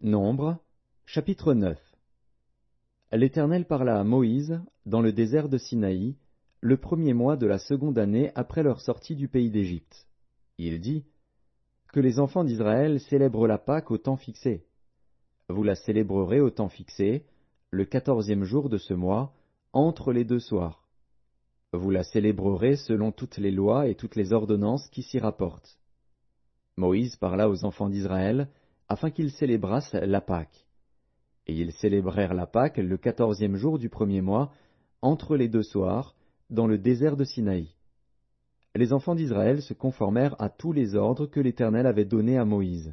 Nombre, chapitre 9. L'Éternel parla à Moïse, dans le désert de Sinaï, le premier mois de la seconde année après leur sortie du pays d'Égypte. Il dit, que les enfants d'Israël célèbrent la Pâque au temps fixé. Vous la célébrerez au temps fixé, le 14e jour de ce mois, entre les deux soirs. Vous la célébrerez selon toutes les lois et toutes les ordonnances qui s'y rapportent. Moïse parla aux enfants d'Israël, afin qu'ils célébrassent la Pâque. Et ils célébrèrent la Pâque le 14e jour du premier mois, entre les deux soirs, dans le désert de Sinaï. Les enfants d'Israël se conformèrent à tous les ordres que l'Éternel avait donnés à Moïse.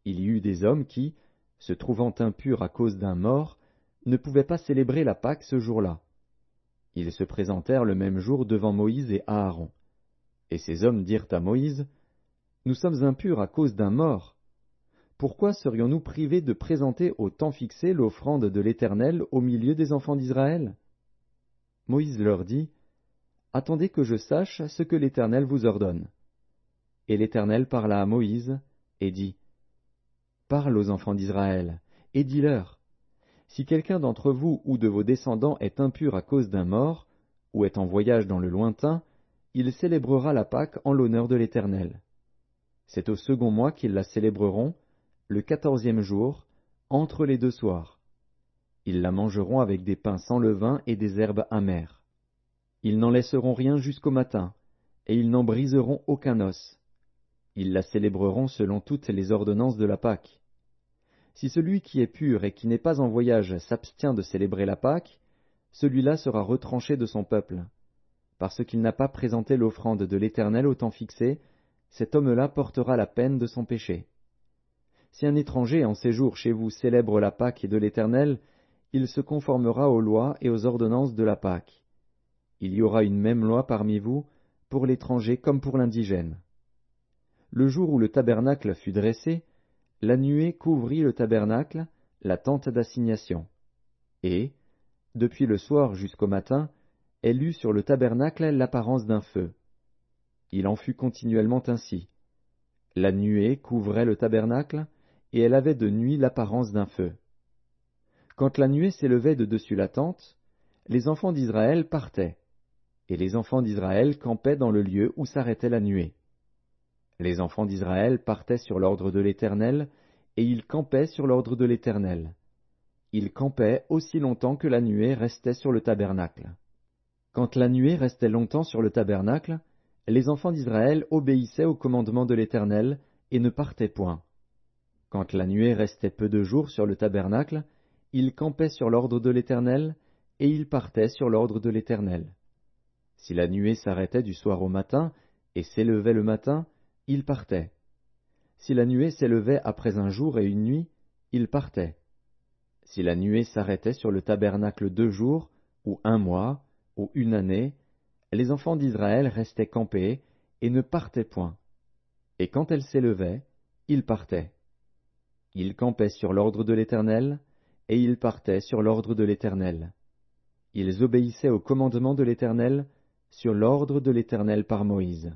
Il y eut des hommes qui, se trouvant impurs à cause d'un mort, ne pouvaient pas célébrer la Pâque ce jour-là. Ils se présentèrent le même jour devant Moïse et Aaron. Et ces hommes dirent à Moïse, « Nous sommes impurs à cause d'un mort. Pourquoi serions-nous privés de présenter au temps fixé l'offrande de l'Éternel au milieu des enfants d'Israël » Moïse leur dit, « Attendez que je sache ce que l'Éternel vous ordonne. » Et l'Éternel parla à Moïse, et dit, « Parle aux enfants d'Israël, et dis-leur, si quelqu'un d'entre vous ou de vos descendants est impur à cause d'un mort, ou est en voyage dans le lointain, il célébrera la Pâque en l'honneur de l'Éternel. C'est au second mois qu'ils la célébreront, le 14e jour, entre les deux soirs. Ils la mangeront avec des pains sans levain et des herbes amères. Ils n'en laisseront rien jusqu'au matin, et ils n'en briseront aucun os. Ils la célébreront selon toutes les ordonnances de la Pâque. Si celui qui est pur et qui n'est pas en voyage s'abstient de célébrer la Pâque, celui-là sera retranché de son peuple. Parce qu'il n'a pas présenté l'offrande de l'Éternel au temps fixé, cet homme-là portera la peine de son péché. Si un étranger en séjour chez vous célèbre la Pâque de l'Éternel, il se conformera aux lois et aux ordonnances de la Pâque. Il y aura une même loi parmi vous, pour l'étranger comme pour l'indigène. Le jour où le tabernacle fut dressé, la nuée couvrit le tabernacle, la tente d'assignation. Et, depuis le soir jusqu'au matin, elle eut sur le tabernacle l'apparence d'un feu. Il en fut continuellement ainsi. La nuée couvrait le tabernacle, et elle avait de nuit l'apparence d'un feu. Quand la nuée s'élevait de dessus la tente, les enfants d'Israël partaient, et les enfants d'Israël campaient dans le lieu où s'arrêtait la nuée. Les enfants d'Israël partaient sur l'ordre de l'Éternel, et ils campaient sur l'ordre de l'Éternel. Ils campaient aussi longtemps que la nuée restait sur le tabernacle. Quand la nuée restait longtemps sur le tabernacle, les enfants d'Israël obéissaient au commandement de l'Éternel et ne partaient point. Quand la nuée restait peu de jours sur le tabernacle, ils campaient sur l'ordre de l'Éternel, et ils partaient sur l'ordre de l'Éternel. Si la nuée s'arrêtait du soir au matin, et s'élevait le matin, ils partaient. Si la nuée s'élevait après un jour et une nuit, ils partaient. Si la nuée s'arrêtait sur le tabernacle 2 jours, ou un mois, ou une année, les enfants d'Israël restaient campés, et ne partaient point. Et quand elle s'élevait, ils partaient. Ils campaient sur l'ordre de l'Éternel, et ils partaient sur l'ordre de l'Éternel. Ils obéissaient au commandement de l'Éternel, sur l'ordre de l'Éternel par Moïse.